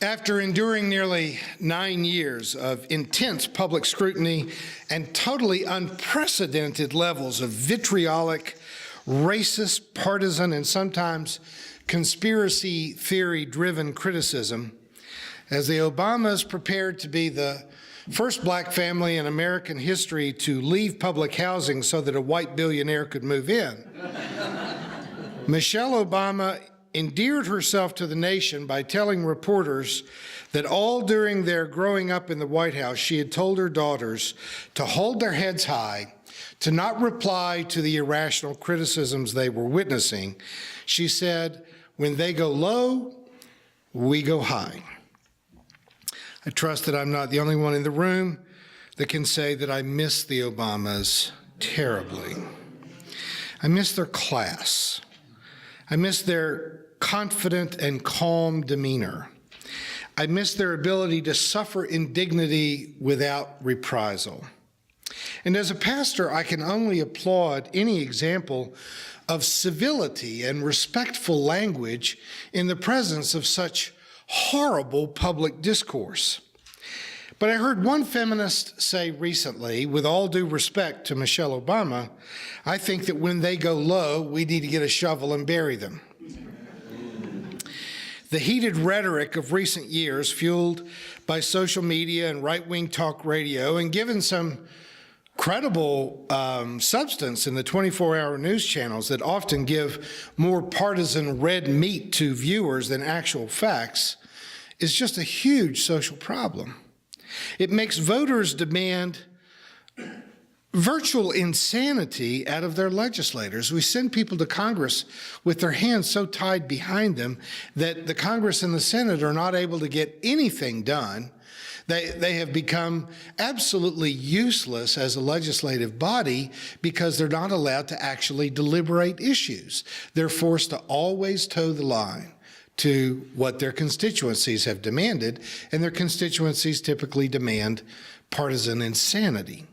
After enduring nearly 9 years of intense public scrutiny and totally unprecedented levels of vitriolic, racist, partisan, and sometimes conspiracy theory-driven criticism, as the Obamas prepared to be the first black family in American history to leave public housing so that a white billionaire could move in, Michelle Obama endeared herself to the nation by telling reporters that all during their growing up in the White House, she had told her daughters to hold their heads high, to not reply to the irrational criticisms they were witnessing. She said, "When they go low, we go high." I trust that I'm not the only one in the room that can say that I miss the Obamas terribly. I miss their class. I miss their confident and calm demeanor. I miss their ability to suffer indignity without reprisal. And as a pastor, I can only applaud any example of civility and respectful language in the presence of such horrible public discourse. But I heard one feminist say recently, with all due respect to Michelle Obama, I think that when they go low, we need to get a shovel and bury them. The heated rhetoric of recent years, fueled by social media and right-wing talk radio, and given some credible substance in the 24-hour news channels that often give more partisan red meat to viewers than actual facts, is just a huge social problem. It makes voters demand virtual insanity out of their legislators. We send people to Congress with their hands so tied behind them that the Congress and the Senate are not able to get anything done. They have become absolutely useless as a legislative body because they're not allowed to actually deliberate issues. They're forced to always toe the line to what their constituencies have demanded, and their constituencies typically demand partisan insanity.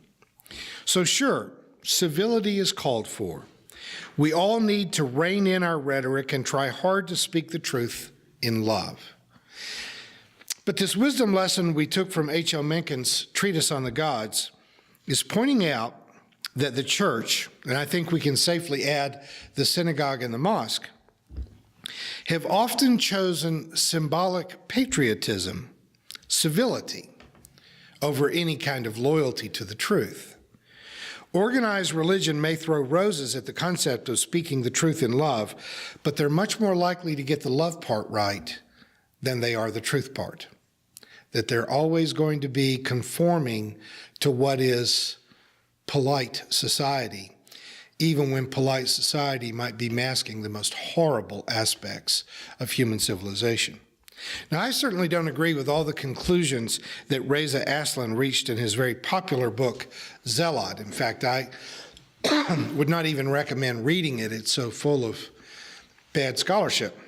So sure, civility is called for. We all need to rein in our rhetoric and try hard to speak the truth in love. But this wisdom lesson we took from L Menken's treatise on the gods is pointing out that the church, and I think we can safely add the synagogue and the mosque, have often chosen symbolic patriotism, civility, over any kind of loyalty to the truth. Organized religion may throw roses at the concept of speaking the truth in love, but they're much more likely to get the love part right than they are the truth part. That they're always going to be conforming to what is polite society, even when polite society might be masking the most horrible aspects of human civilization. Now, I certainly don't agree with all the conclusions that Reza Aslan reached in his very popular book, Zealot. In fact, I would not even recommend reading it. It's so full of bad scholarship.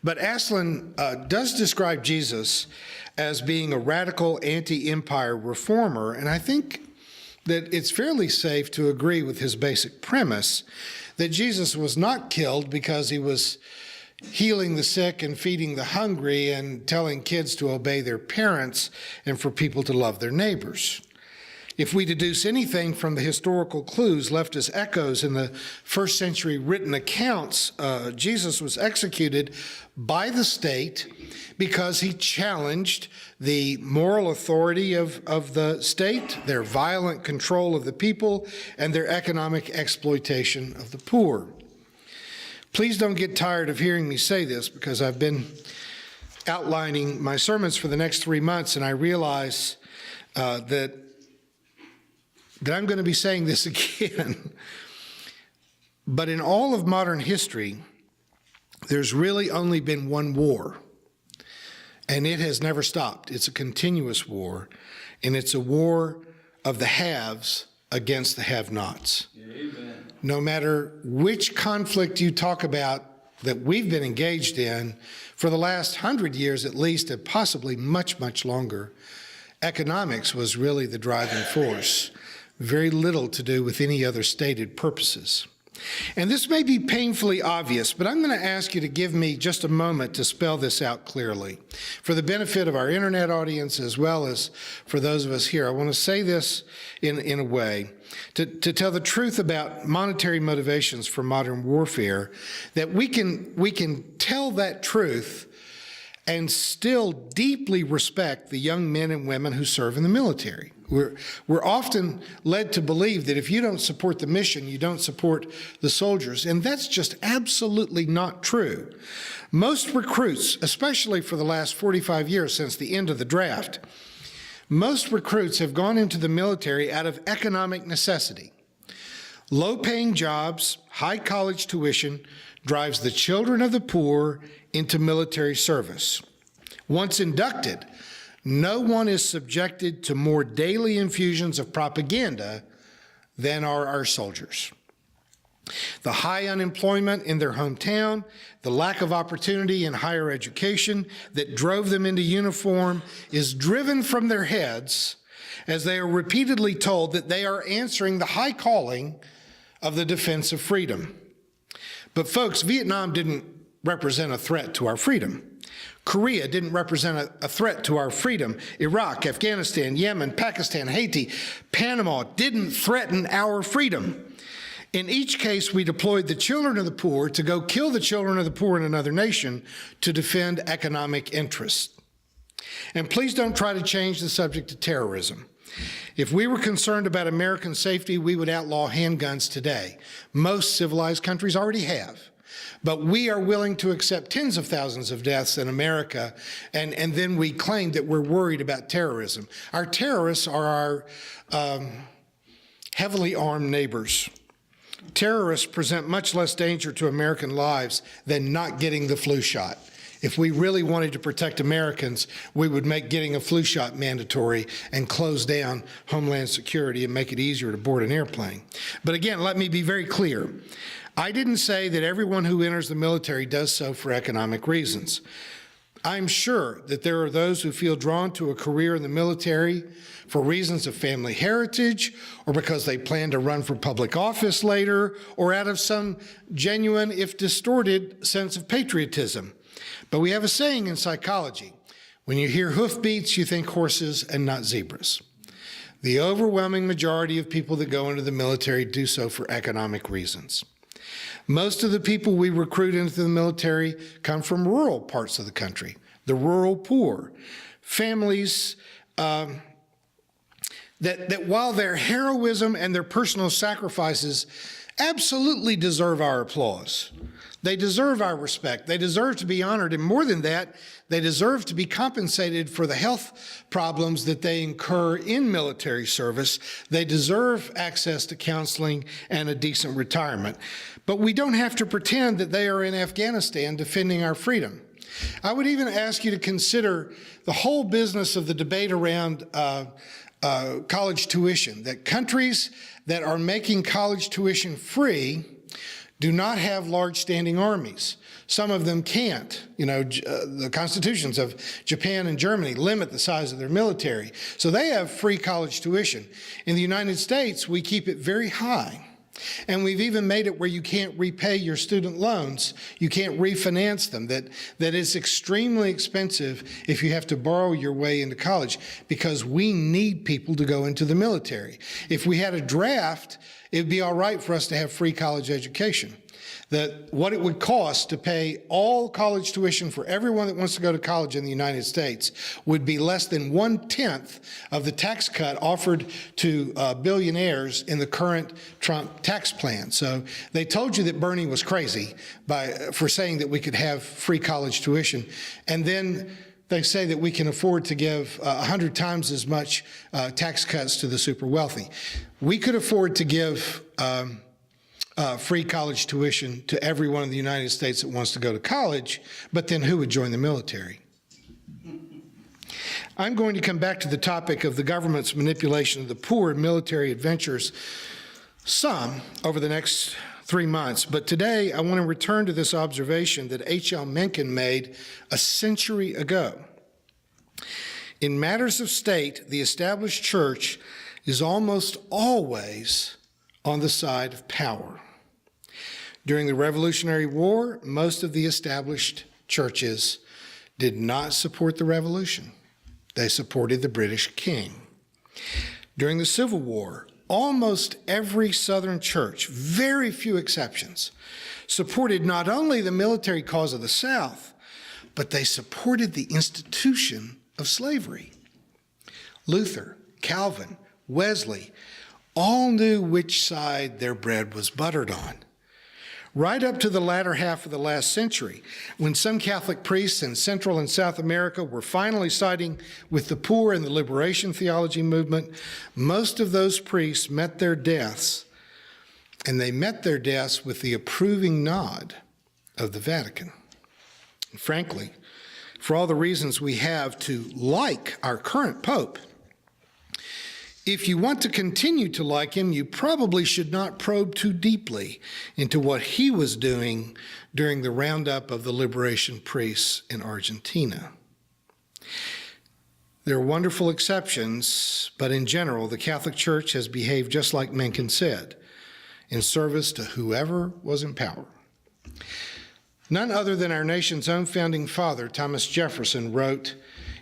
But Aslan does describe Jesus as being a radical anti-empire reformer, and I think that it's fairly safe to agree with his basic premise that Jesus was not killed because he was healing the sick and feeding the hungry and telling kids to obey their parents and for people to love their neighbors. If we deduce anything from the historical clues left as echoes in the first century written accounts, Jesus was executed by the state because he challenged the moral authority of the state, their violent control of the people, and their economic exploitation of the poor. Please don't get tired of hearing me say this, because I've been outlining my sermons for the next 3 months, and I realize that I'm going to be saying this again. But in all of modern history, there's really only been one war, and it has never stopped. It's a continuous war, and it's a war of the haves against the have-nots. Amen. No matter which conflict you talk about that we've been engaged in for the last 100 years at least, and possibly much, much longer, economics was really the driving force. Very little to do with any other stated purposes. And this may be painfully obvious, but I'm going to ask you to give me just a moment to spell this out clearly for the benefit of our internet audience as well as for those of us here. I want to say this in a way to tell the truth about monetary motivations for modern warfare, that we can tell that truth and still deeply respect the young men and women who serve in the military. We're often led to believe that if you don't support the mission, you don't support the soldiers, and that's just absolutely not true. Most recruits, especially for the last 45 years since the end of the draft, most recruits have gone into the military out of economic necessity. Low-paying jobs, high college tuition drives the children of the poor into military service. Once inducted, no one is subjected to more daily infusions of propaganda than are our soldiers. The high unemployment in their hometown, the lack of opportunity in higher education that drove them into uniform is driven from their heads as they are repeatedly told that they are answering the high calling of the defense of freedom. But folks, Vietnam didn't represent a threat to our freedom. Korea didn't represent a threat to our freedom. Iraq, Afghanistan, Yemen, Pakistan, Haiti, Panama didn't threaten our freedom. In each case, we deployed the children of the poor to go kill the children of the poor in another nation to defend economic interests. And please don't try to change the subject of terrorism. If we were concerned about American safety, we would outlaw handguns today. Most civilized countries already have. But we are willing to accept tens of thousands of deaths in America, and then we claim that we're worried about terrorism. Our terrorists are our heavily armed neighbors. Terrorists present much less danger to American lives than not getting the flu shot. If we really wanted to protect Americans, we would make getting a flu shot mandatory and close down Homeland Security and make it easier to board an airplane. But again, let me be very clear. I didn't say that everyone who enters the military does so for economic reasons. I'm sure that there are those who feel drawn to a career in the military for reasons of family heritage, or because they plan to run for public office later, or out of some genuine, if distorted, sense of patriotism. But we have a saying in psychology: when you hear hoofbeats, you think horses and not zebras. The overwhelming majority of people that go into the military do so for economic reasons. Most of the people we recruit into the military come from rural parts of the country, the rural poor, families that while their heroism and their personal sacrifices absolutely deserve our applause, they deserve our respect, they deserve to be honored, and more than that, they deserve to be compensated for the health problems that they incur in military service. They deserve access to counseling and a decent retirement. But we don't have to pretend that they are in Afghanistan defending our freedom. I would even ask you to consider the whole business of the debate around college tuition, that countries that are making college tuition free do not have large standing armies. Some of them can't. You know, the constitutions of Japan and Germany limit the size of their military. So they have free college tuition. In the United States, we keep it very high. And we've even made it where you can't repay your student loans. You can't refinance them. That it's extremely expensive if you have to borrow your way into college, because we need people to go into the military. If we had a draft, it would be all right for us to have free college education. That what it would cost to pay all college tuition for everyone that wants to go to college in the United States would be less than 1/10 of the tax cut offered to billionaires in the current Trump tax plan. So they told you that Bernie was crazy for saying that we could have free college tuition. And then they say that we can afford to give 100 times as much tax cuts to the super wealthy. We could afford to give free college tuition to everyone in the United States that wants to go to college, but then who would join the military? I'm going to come back to the topic of the government's manipulation of the poor in military adventures some over the next 3 months, but today I want to return to this observation that L Menken made a century ago. In matters of state, the established church is almost always on the side of power. During the Revolutionary War, most of the established churches did not support the revolution. They supported the British king. During the Civil War, almost every Southern church, very few exceptions, supported not only the military cause of the South, but they supported the institution of slavery. Luther, Calvin, Wesley all knew which side their bread was buttered on. Right up to the latter half of the last century, when some Catholic priests in Central and South America were finally siding with the poor in the liberation theology movement, most of those priests met their deaths, and they met their deaths with the approving nod of the Vatican. And frankly, for all the reasons we have to like our current Pope, if you want to continue to like him, you probably should not probe too deeply into what he was doing during the roundup of the liberation priests in Argentina. There are wonderful exceptions, but in general, the Catholic Church has behaved just like Menken said, in service to whoever was in power. None other than our nation's own founding father, Thomas Jefferson, wrote,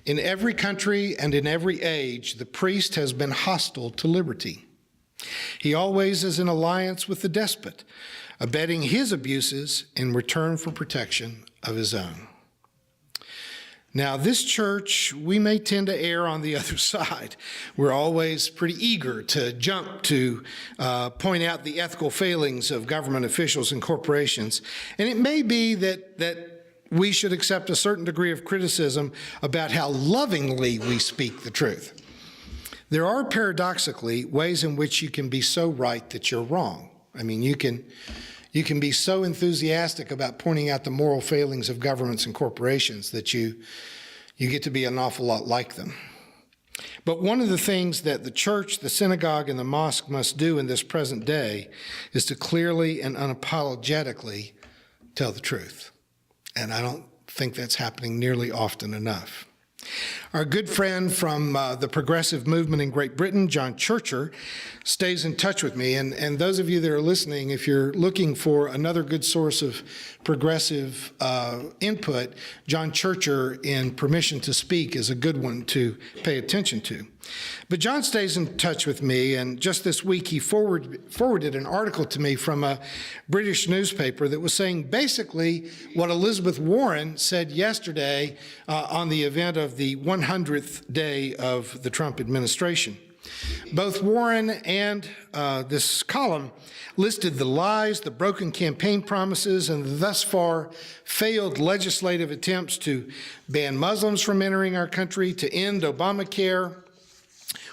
"In every country and in every age, the priest has been hostile to liberty. He always is in alliance with the despot, abetting his abuses in return for protection of his own." Now, this church, we may tend to err on the other side. We're always pretty eager to jump to point out the ethical failings of government officials and corporations. And it may be that we should accept a certain degree of criticism about how lovingly we speak the truth. There are paradoxically ways in which you can be so right that you're wrong. I mean, you can be so enthusiastic about pointing out the moral failings of governments and corporations that you get to be an awful lot like them. But one of the things that the church, the synagogue, and the mosque must do in this present day is to clearly and unapologetically tell the truth. And I don't think that's happening nearly often enough. Our good friend from the progressive movement in Great Britain, John Churcher, stays in touch with me. And those of you that are listening, if you're looking for another good source of progressive input, John Churcher in Permission to Speak is a good one to pay attention to. But John stays in touch with me, and just this week he forwarded an article to me from a British newspaper that was saying basically what Elizabeth Warren said yesterday on the event of the 100th day of the Trump administration. Both Warren and this column listed the lies, the broken campaign promises, and the thus far failed legislative attempts to ban Muslims from entering our country, to end Obamacare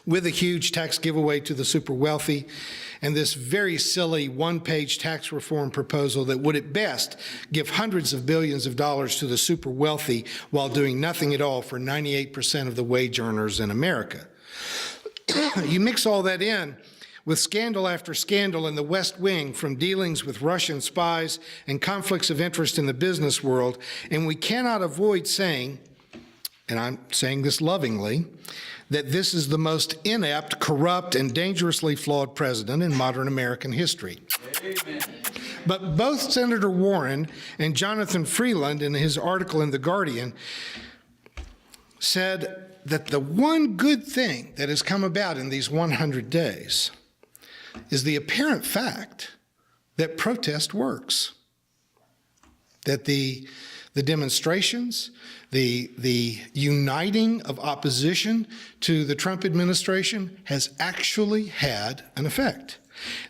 with a huge tax giveaway to the super wealthy, and this very silly one-page tax reform proposal that would at best give hundreds of billions of dollars to the super wealthy while doing nothing at all for 98% of the wage earners in America. You mix all that in with scandal after scandal in the West Wing, from dealings with Russian spies and conflicts of interest in the business world, and we cannot avoid saying, and I'm saying this lovingly, that this is the most inept, corrupt, and dangerously flawed president in modern American history. Amen. But both Senator Warren and Jonathan Freeland, in his article in The Guardian, said that the one good thing that has come about in these 100 days is the apparent fact that protest works, that the demonstrations, the uniting of opposition to the Trump administration has actually had an effect.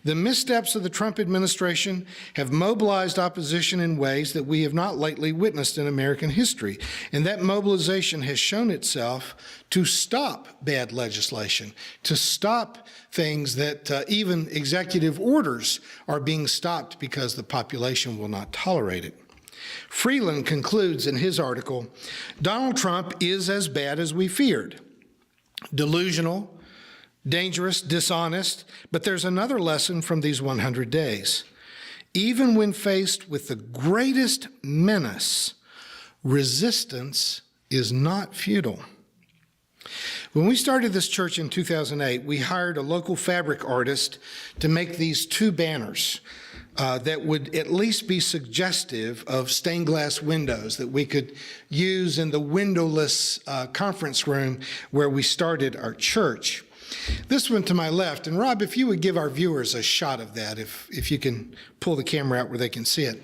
The missteps of the Trump administration have mobilized opposition in ways that we have not lately witnessed in American history. And that mobilization has shown itself to stop bad legislation, to stop things that even executive orders are being stopped because the population will not tolerate it. Freeland concludes in his article, Donald Trump is as bad as we feared. Delusional, dangerous, dishonest, but there's another lesson from these 100 days. Even when faced with the greatest menace, resistance is not futile. When we started this church in 2008, we hired a local fabric artist to make these two banners. that would at least be suggestive of stained glass windows that we could use in the windowless conference room where we started our church. This one to my left, and Rob, if you would give our viewers a shot of that, if you can pull the camera out where they can see it,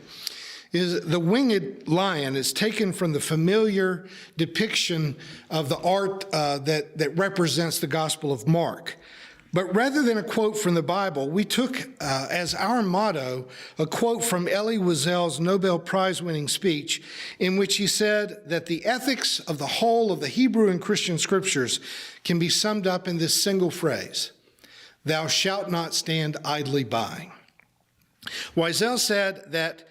is the winged lion is taken from the familiar depiction of the art that represents the Gospel of Mark. But rather than a quote from the Bible, we took as our motto a quote from Elie Wiesel's Nobel Prize-winning speech, in which he said that the ethics of the whole of the Hebrew and Christian scriptures can be summed up in this single phrase: "Thou shalt not stand idly by." Wiesel said that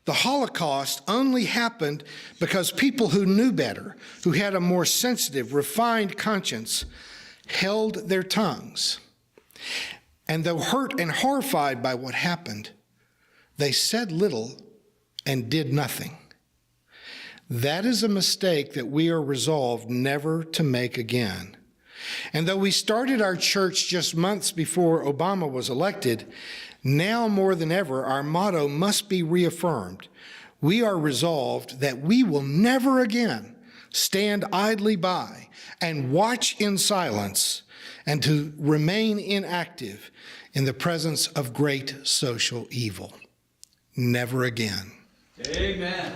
the Holocaust only happened because people who knew better, who had a more sensitive, refined conscience, held their tongues. And though hurt and horrified by what happened, they said little and did nothing. That is a mistake that we are resolved never to make again. And though we started our church just months before Obama was elected, now more than ever, our motto must be reaffirmed. We are resolved that we will never again stand idly by and watch in silence and to remain inactive in the presence of great social evil. Never again. Amen.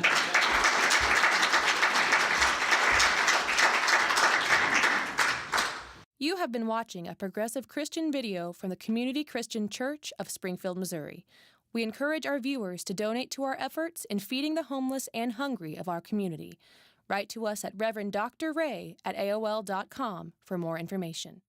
You have been watching a progressive Christian video from the Community Christian Church of Springfield, Missouri. We encourage our viewers to donate to our efforts in feeding the homeless and hungry of our community. Write to us at Reverend Dr. Ray at AOL.com for more information.